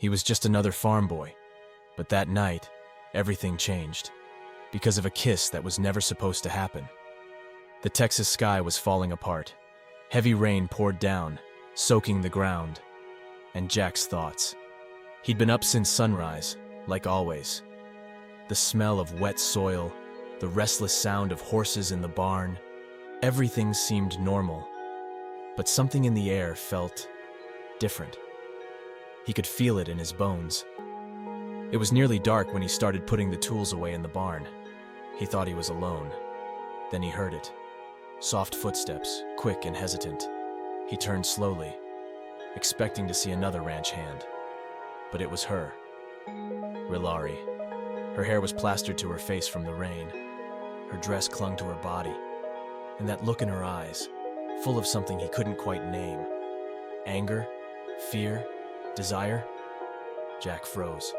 He was just another farm boy. But that night, everything changed. Because of a kiss that was never supposed to happen. The Texas sky was falling apart. Heavy rain poured down, soaking the ground. And Jack's thoughts. He'd been up since sunrise, like always. The smell of wet soil, the restless sound of horses in the barn, everything seemed normal. But something in the air felt different. He could feel it in his bones. It was nearly dark when he started putting the tools away in the barn. He thought he was alone. Then he heard it. Soft footsteps, quick and hesitant. He turned slowly, expecting to see another ranch hand. But it was her. Rilary. Her hair was plastered to her face from the rain. Her dress clung to her body. And that look in her eyes, full of something he couldn't quite name. Anger? Fear? Desire? Jack froze.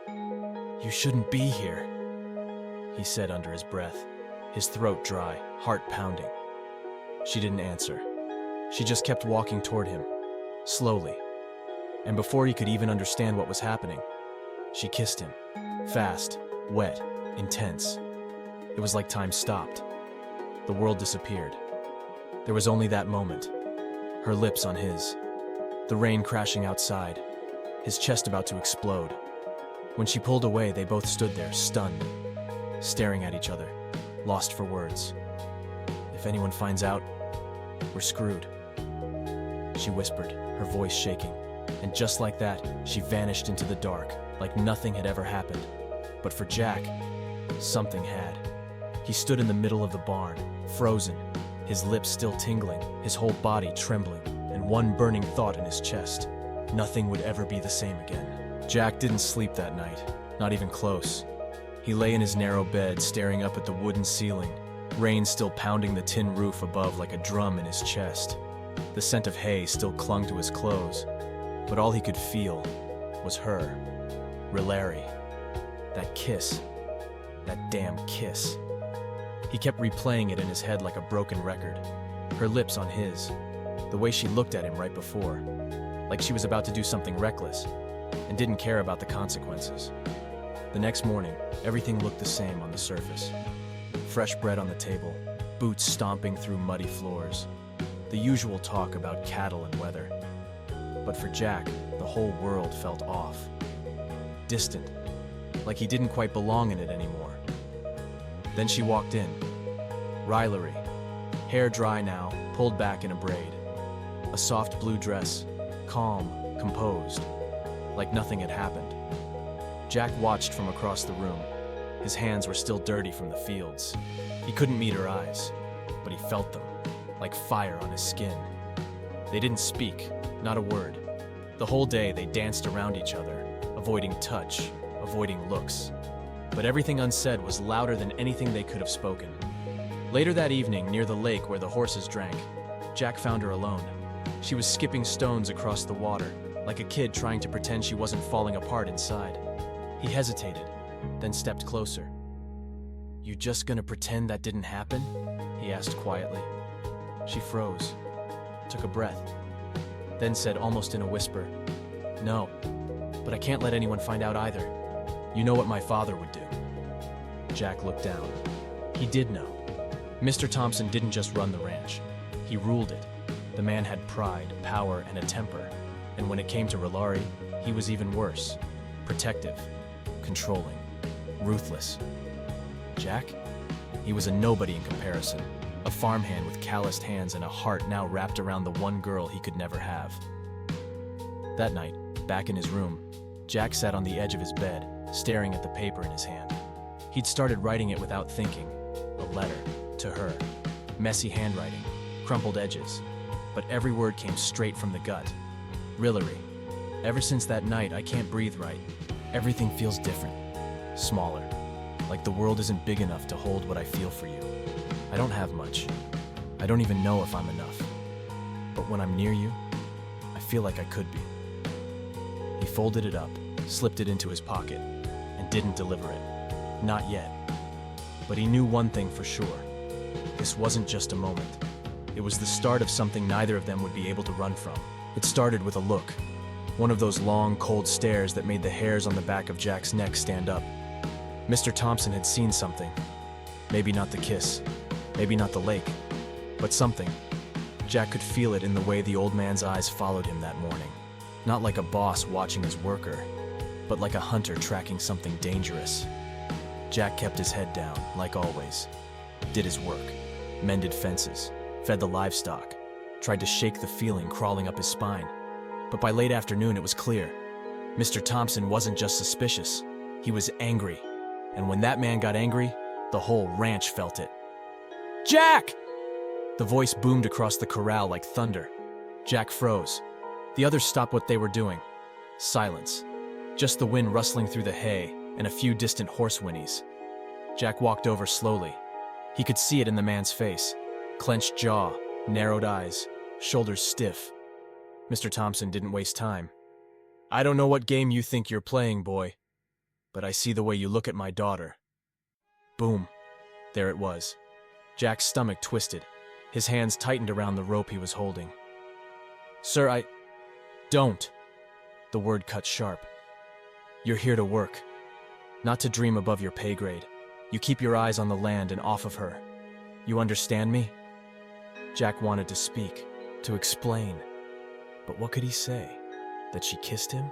"You shouldn't be here," he said under his breath, his throat dry, heart pounding. She didn't answer. She just kept walking toward him, slowly. And before he could even understand what was happening, she kissed him. Fast, wet, intense. It was like time stopped. The world disappeared. There was only that moment. Her lips on his. The rain crashing outside. His chest about to explode. When she pulled away, they both stood there, stunned, staring at each other, lost for words. "If anyone finds out, we're screwed," she whispered, her voice shaking. And just like that, she vanished into the dark, like nothing had ever happened. But for Jack, something had. He stood in the middle of the barn, frozen, his lips still tingling, his whole body trembling, and one burning thought in his chest. Nothing would ever be the same again. Jack didn't sleep that night, not even close. He lay in his narrow bed, staring up at the wooden ceiling, rain still pounding the tin roof above like a drum in his chest. The scent of hay still clung to his clothes, but all he could feel was her, Rilary. That kiss, that damn kiss. He kept replaying it in his head like a broken record. Her lips on his, the way she looked at him right before, like she was about to do something reckless, and didn't care about the consequences. The next morning, everything looked the same on the surface. Fresh bread on the table, boots stomping through muddy floors, the usual talk about cattle and weather. But for Jack, the whole world felt off. Distant, like he didn't quite belong in it anymore. Then she walked in. Rilary, hair dry now, pulled back in a braid. A soft blue dress, calm, composed, like nothing had happened. Jack watched from across the room. His hands were still dirty from the fields. He couldn't meet her eyes, but he felt them, like fire on his skin. They didn't speak, not a word. The whole day they danced around each other, avoiding touch, avoiding looks. But everything unsaid was louder than anything they could have spoken. Later that evening, near the lake where the horses drank, Jack found her alone. She was skipping stones across the water, like a kid trying to pretend she wasn't falling apart inside. He hesitated, then stepped closer. "You just gonna pretend that didn't happen?" he asked quietly. She froze, took a breath, then said almost in a whisper, "No, but I can't let anyone find out either. You know what my father would do." Jack looked down. He did know. Mr. Thompson didn't just run the ranch. He ruled it. The man had pride, power, and a temper. And when it came to Rilary, he was even worse. Protective, controlling, ruthless. Jack? He was a nobody in comparison. A farmhand with calloused hands and a heart now wrapped around the one girl he could never have. That night, back in his room, Jack sat on the edge of his bed, staring at the paper in his hand. He'd started writing it without thinking. A letter, to her. Messy handwriting, crumpled edges. But every word came straight from the gut. "Rilary, ever since that night, I can't breathe right. Everything feels different. Smaller. Like the world isn't big enough to hold what I feel for you. I don't have much. I don't even know if I'm enough. But when I'm near you, I feel like I could be." He folded it up, slipped it into his pocket, and didn't deliver it. Not yet. But he knew one thing for sure. This wasn't just a moment. It was the start of something neither of them would be able to run from. It started with a look. One of those long, cold stares that made the hairs on the back of Jack's neck stand up. Mr. Thompson had seen something. Maybe not the kiss, maybe not the lake, but something. Jack could feel it in the way the old man's eyes followed him that morning. Not like a boss watching his worker, but like a hunter tracking something dangerous. Jack kept his head down, like always. Did his work, mended fences, fed the livestock, tried to shake the feeling crawling up his spine. But by late afternoon, it was clear. Mr. Thompson wasn't just suspicious, he was angry. And when that man got angry, the whole ranch felt it. "Jack!" The voice boomed across the corral like thunder. Jack froze. The others stopped what they were doing. Silence. Just the wind rustling through the hay and a few distant horse whinnies. Jack walked over slowly. He could see it in the man's face. Clenched jaw, narrowed eyes, shoulders stiff. Mr. Thompson didn't waste time. "I don't know what game you think you're playing, boy, but I see the way you look at my daughter." Boom. There it was. Jack's stomach twisted. His hands tightened around the rope he was holding. "Sir, Don't." The word cut sharp. "You're here to work, not to dream above your pay grade. You keep your eyes on the land and off of her. You understand me?" Jack wanted to speak, to explain. But what could he say? That she kissed him?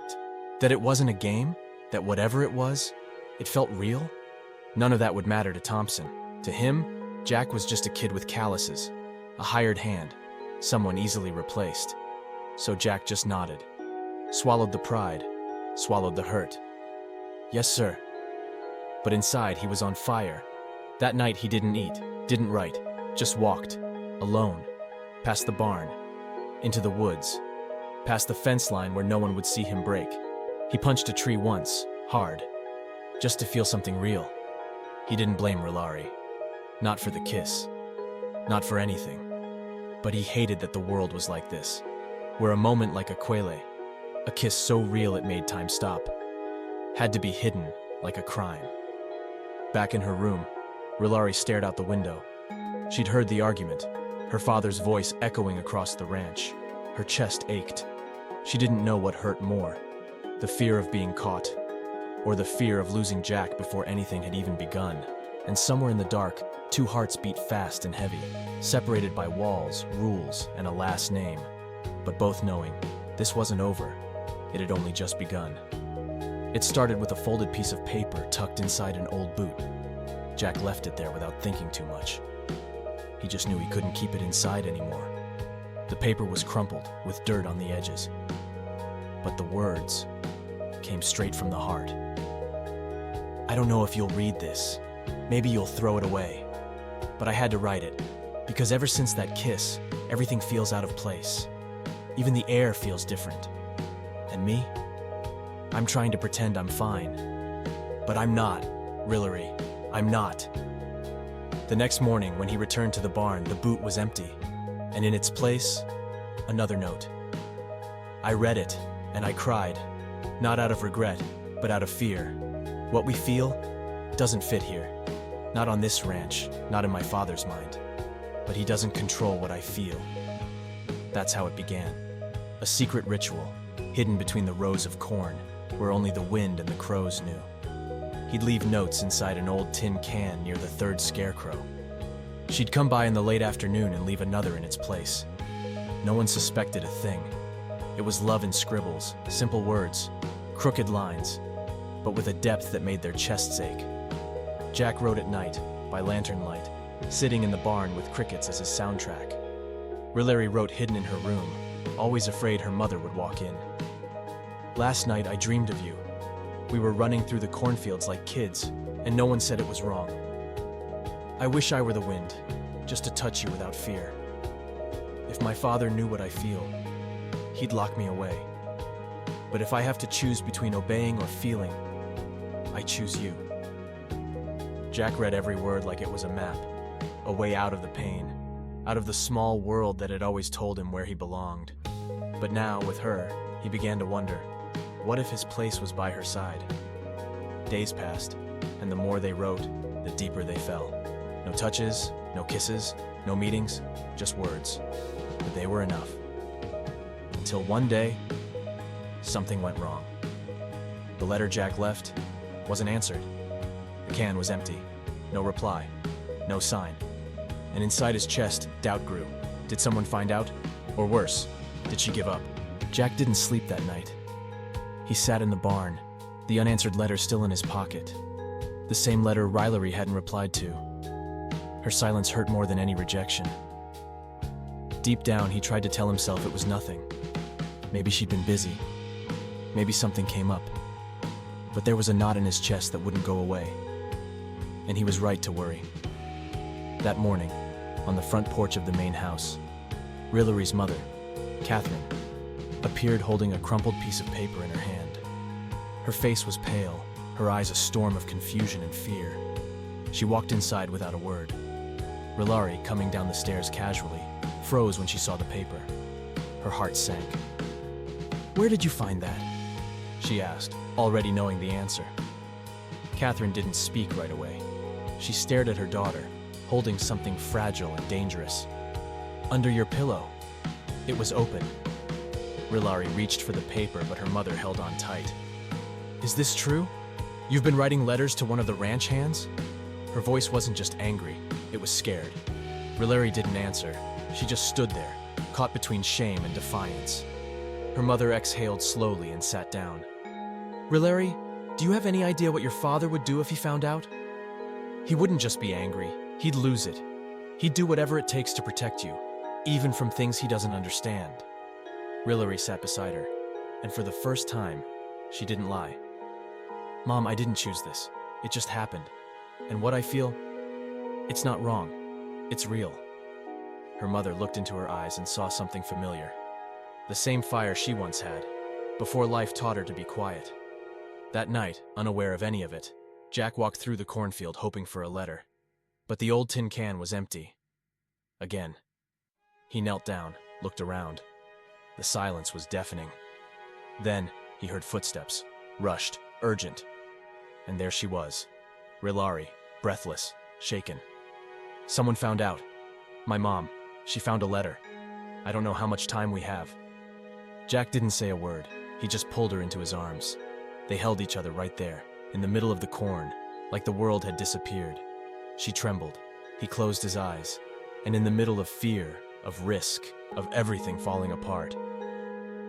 That it wasn't a game? That whatever it was, it felt real? None of that would matter to Thompson. To him, Jack was just a kid with calluses, a hired hand, someone easily replaced. So Jack just nodded, swallowed the pride, swallowed the hurt. "Yes, sir." But inside, he was on fire. That night, he didn't eat, didn't write, just walked, alone, past the barn, into the woods, past the fence line where no one would see him break. He punched a tree once, hard, just to feel something real. He didn't blame Rilary. Not for the kiss. Not for anything. But he hated that the world was like this, where a moment like a quele, a kiss so real it made time stop, had to be hidden like a crime. Back in her room, Rilary stared out the window. She'd heard the argument, her father's voice echoing across the ranch. Her chest ached. She didn't know what hurt more, the fear of being caught, or the fear of losing Jack before anything had even begun. And somewhere in the dark, two hearts beat fast and heavy, separated by walls, rules, and a last name, but both knowing this wasn't over. It had only just begun. It started with a folded piece of paper tucked inside an old boot. Jack left it there without thinking too much. He just knew he couldn't keep it inside anymore. The paper was crumpled, with dirt on the edges. But the words came straight from the heart. "I don't know if you'll read this. Maybe you'll throw it away. But I had to write it, because ever since that kiss, everything feels out of place. Even the air feels different. And me? I'm trying to pretend I'm fine. But I'm not, Rilary. I'm not." The next morning, when he returned to the barn, the boot was empty. And in its place, another note. I read it, and I cried. Not out of regret, but out of fear. What we feel doesn't fit here. Not on this ranch, not in my father's mind. But he doesn't control what I feel. That's how it began. A secret ritual, hidden between the rows of corn, where only the wind and the crows knew. He'd leave notes inside an old tin can near the third scarecrow. She'd come by in the late afternoon and leave another in its place. No one suspected a thing. It was love in scribbles, simple words, crooked lines, but with a depth that made their chests ache. Jack wrote at night, by lantern light, sitting in the barn with crickets as his soundtrack. Rilary wrote hidden in her room, always afraid her mother would walk in. "Last night I dreamed of you. We were running through the cornfields like kids, and no one said it was wrong. I wish I were the wind, just to touch you without fear. If my father knew what I feel, he'd lock me away. But if I have to choose between obeying or feeling, I choose you." Jack read every word like it was a map, a way out of the pain, out of the small world that had always told him where he belonged. But now, with her, he began to wonder, what if his place was by her side? Days passed, and the more they wrote, the deeper they fell. No touches, no kisses, no meetings, just words. But they were enough. Until one day, something went wrong. The letter Jack left wasn't answered. The can was empty. No reply. No sign. And inside his chest, doubt grew. Did someone find out? Or worse, did she give up? Jack didn't sleep that night. He sat in the barn, the unanswered letter still in his pocket. The same letter Rilary hadn't replied to. Her silence hurt more than any rejection. Deep down, he tried to tell himself it was nothing. Maybe she'd been busy. Maybe something came up. But there was a knot in his chest that wouldn't go away. And he was right to worry. That morning, on the front porch of the main house, Rilary's mother, Catherine, appeared holding a crumpled piece of paper in her hand. Her face was pale, her eyes a storm of confusion and fear. She walked inside without a word. Rilary, coming down the stairs casually, froze when she saw the paper. Her heart sank. "Where did you find that?" she asked, already knowing the answer. Catherine didn't speak right away. She stared at her daughter, holding something fragile and dangerous. "Under your pillow." It was open. Rilary reached for the paper, but her mother held on tight. "Is this true? You've been writing letters to one of the ranch hands?" Her voice wasn't just angry, it was scared. Rilary didn't answer. She just stood there, caught between shame and defiance. Her mother exhaled slowly and sat down. "Rilary, do you have any idea what your father would do if he found out?" "He wouldn't just be angry, he'd lose it. He'd do whatever it takes to protect you, even from things he doesn't understand." Rilary sat beside her, and for the first time, she didn't lie. "Mom, I didn't choose this. It just happened. And what I feel, it's not wrong. It's real." Her mother looked into her eyes and saw something familiar. The same fire she once had, before life taught her to be quiet. That night, unaware of any of it, Jack walked through the cornfield hoping for a letter. But the old tin can was empty. Again. He knelt down, looked around. The silence was deafening. Then he heard footsteps, rushed, urgent. And there she was, Rilary, breathless, shaken. "Someone found out. My mom. She found a letter. I don't know how much time we have." Jack didn't say a word. He just pulled her into his arms. They held each other right there, in the middle of the corn, like the world had disappeared. She trembled. He closed his eyes. And in the middle of fear, of risk, of everything falling apart,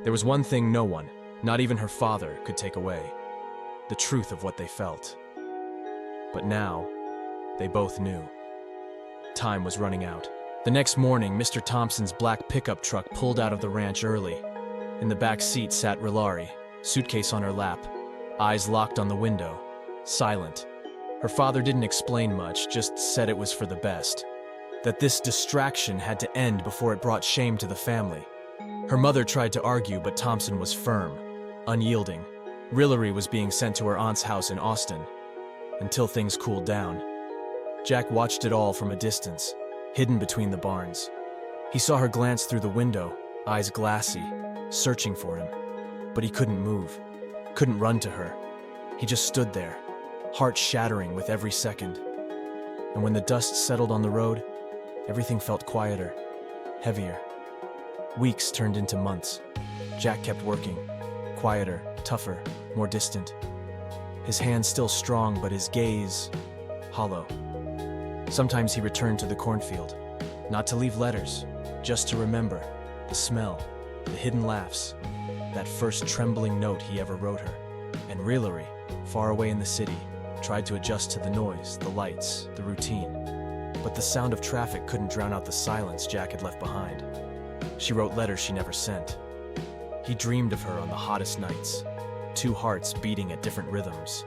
there was one thing no one, not even her father, could take away: the truth of what they felt. But now, they both knew. Time was running out. The next morning, Mr. Thompson's black pickup truck pulled out of the ranch early. In the back seat sat Rilary, suitcase on her lap, eyes locked on the window, silent. Her father didn't explain much, just said it was for the best. That this distraction had to end before it brought shame to the family. Her mother tried to argue, but Thompson was firm, unyielding. Rilary was being sent to her aunt's house in Austin, until things cooled down. Jack watched it all from a distance, hidden between the barns. He saw her glance through the window, eyes glassy, searching for him. But he couldn't move, couldn't run to her. He just stood there, heart shattering with every second. And when the dust settled on the road, everything felt quieter, heavier. Weeks turned into months. Jack kept working, quieter, tougher, more distant. His hands still strong, but his gaze hollow. Sometimes he returned to the cornfield, not to leave letters, just to remember the smell, the hidden laughs, that first trembling note he ever wrote her. And Rilary, far away in the city, tried to adjust to the noise, the lights, the routine. But the sound of traffic couldn't drown out the silence Jack had left behind. She wrote letters she never sent. He dreamed of her on the hottest nights, two hearts beating at different rhythms,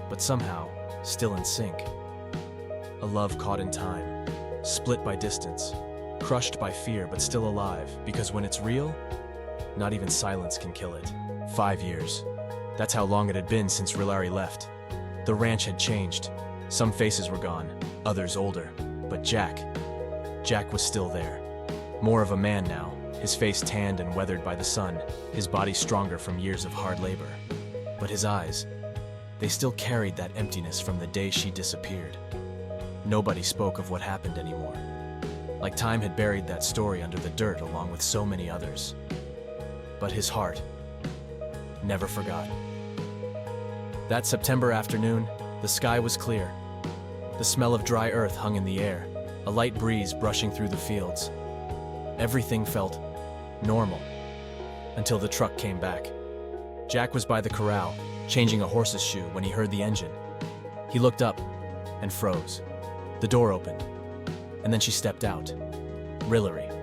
but somehow still in sync. A love caught in time, split by distance, crushed by fear, but still alive, because when it's real, not even silence can kill it. 5 years. That's how long it had been since Rilary left. The ranch had changed. Some faces were gone, others older. But Jack was still there. More of a man now, his face tanned and weathered by the sun, his body stronger from years of hard labor. But his eyes, they still carried that emptiness from the day she disappeared. Nobody spoke of what happened anymore. Like time had buried that story under the dirt along with so many others. But his heart, never forgot. That September afternoon, the sky was clear. The smell of dry earth hung in the air, a light breeze brushing through the fields. Everything felt normal, until the truck came back. Jack was by the corral, changing a horse's shoe when he heard the engine. He looked up and froze. The door opened, and then she stepped out. Rilary.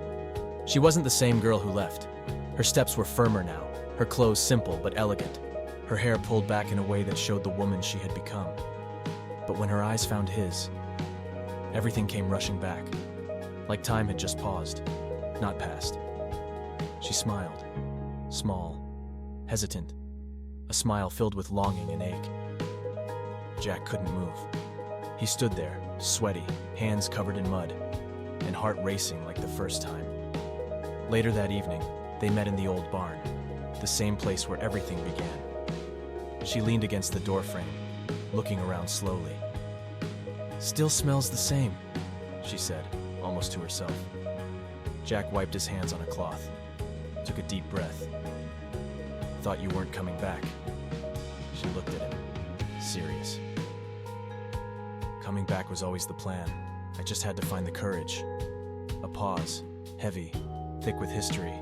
She wasn't the same girl who left. Her steps were firmer now, her clothes simple but elegant, her hair pulled back in a way that showed the woman she had become. But when her eyes found his, everything came rushing back, like time had just paused, not passed. She smiled, small, hesitant, a smile filled with longing and ache. Jack couldn't move. He stood there, sweaty, hands covered in mud, and heart racing like the first time. Later that evening, they met in the old barn, the same place where everything began. She leaned against the doorframe, looking around slowly. "Still smells the same," she said, almost to herself. Jack wiped his hands on a cloth, took a deep breath. "Thought you weren't coming back." She looked at him, serious. "Coming back was always the plan. I just had to find the courage." A pause, heavy, thick with history.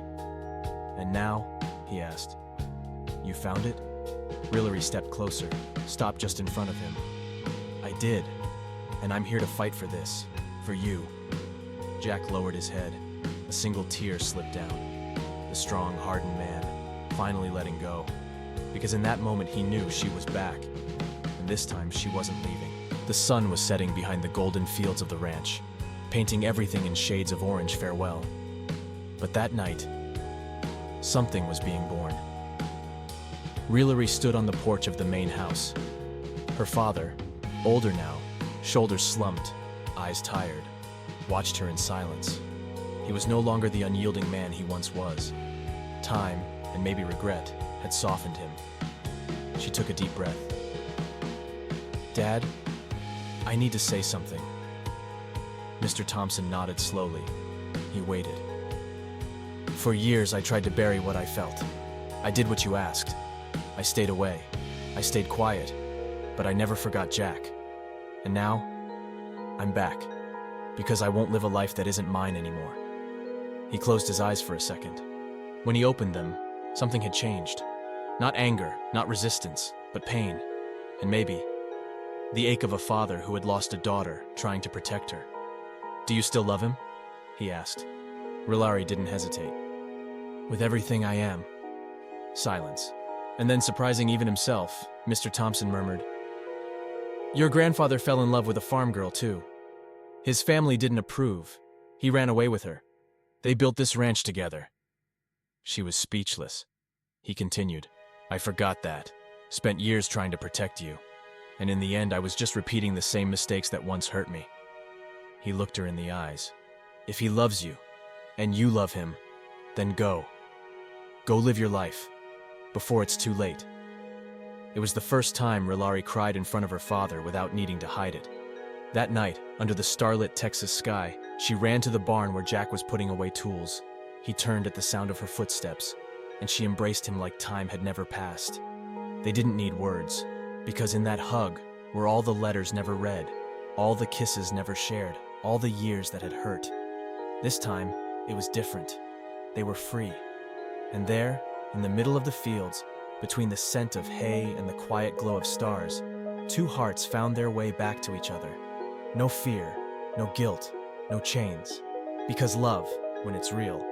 "And now?" he asked. "You found it?" Rilary stepped closer, stopped just in front of him. "I did, and I'm here to fight for this, for you." Jack lowered his head. A single tear slipped down. The strong, hardened man, finally letting go. Because in that moment he knew she was back, and this time she wasn't leaving. The sun was setting behind the golden fields of the ranch, painting everything in shades of orange farewell. But that night, something was being born. Rilary stood on the porch of the main house. Her father, older now, shoulders slumped, eyes tired, watched her in silence. He was no longer the unyielding man he once was. Time, and maybe regret, had softened him. She took a deep breath. "Dad, I need to say something." Mr. Thompson nodded slowly. He waited. "For years I tried to bury what I felt. I did what you asked. I stayed away. I stayed quiet. But I never forgot Jack. And now, I'm back. Because I won't live a life that isn't mine anymore." He closed his eyes for a second. When he opened them, something had changed. Not anger, not resistance, but pain. And maybe the ache of a father who had lost a daughter trying to protect her. "Do you still love him?" he asked. Rilary didn't hesitate. "With everything I am." Silence. And then, surprising even himself, Mr. Thompson murmured, "Your grandfather fell in love with a farm girl, too. His family didn't approve. He ran away with her. They built this ranch together." She was speechless. He continued, "I forgot that. Spent years trying to protect you. And in the end, I was just repeating the same mistakes that once hurt me." He looked her in the eyes. "If he loves you, and you love him, then go. Go live your life, before it's too late." It was the first time Rilary cried in front of her father without needing to hide it. That night, under the starlit Texas sky, she ran to the barn where Jack was putting away tools. He turned at the sound of her footsteps, and she embraced him like time had never passed. They didn't need words, because in that hug were all the letters never read, all the kisses never shared, all the years that had hurt. This time, it was different. They were free. And there, in the middle of the fields, between the scent of hay and the quiet glow of stars, two hearts found their way back to each other. No fear, no guilt, no chains. Because love, when it's real,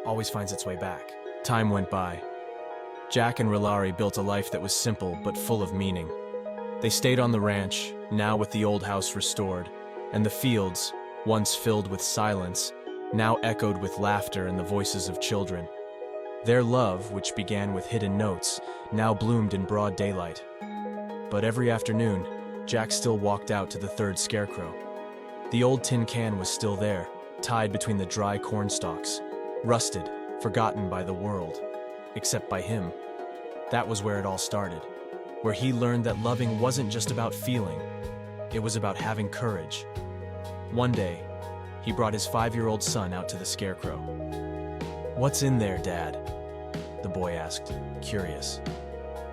always finds its way back. Time went by. Jack and Rilary built a life that was simple but full of meaning. They stayed on the ranch, now with the old house restored, and the fields, once filled with silence, now echoed with laughter and the voices of children. Their love, which began with hidden notes, now bloomed in broad daylight. But every afternoon, Jack still walked out to the third scarecrow. The old tin can was still there, tied between the dry corn stalks, rusted, forgotten by the world, except by him. That was where it all started, where he learned that loving wasn't just about feeling, it was about having courage. One day, he brought his 5-year-old son out to the scarecrow. "What's in there, Dad?" the boy asked, curious.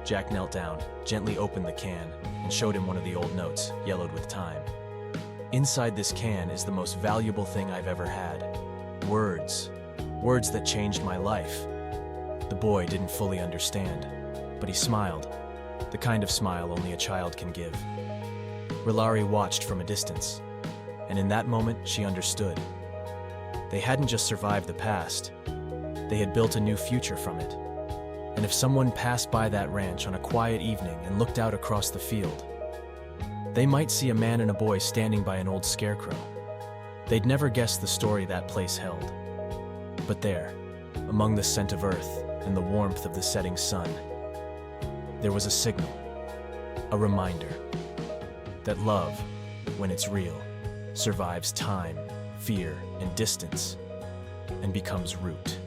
Jack knelt down, gently opened the can, and showed him one of the old notes, yellowed with time. Inside this can is the most valuable thing I've ever had. Words. Words that changed my life. The boy didn't fully understand, but he smiled, the kind of smile only a child can give. Rilary watched from a distance, and in that moment she understood. They hadn't just survived the past, they had built a new future from it. And if someone passed by that ranch on a quiet evening and looked out across the field, they might see a man and a boy standing by an old scarecrow. They'd never guessed the story that place held. But there, among the scent of earth and the warmth of the setting sun, there was a signal, a reminder that love, when it's real, survives time, fear, and distance, and becomes root.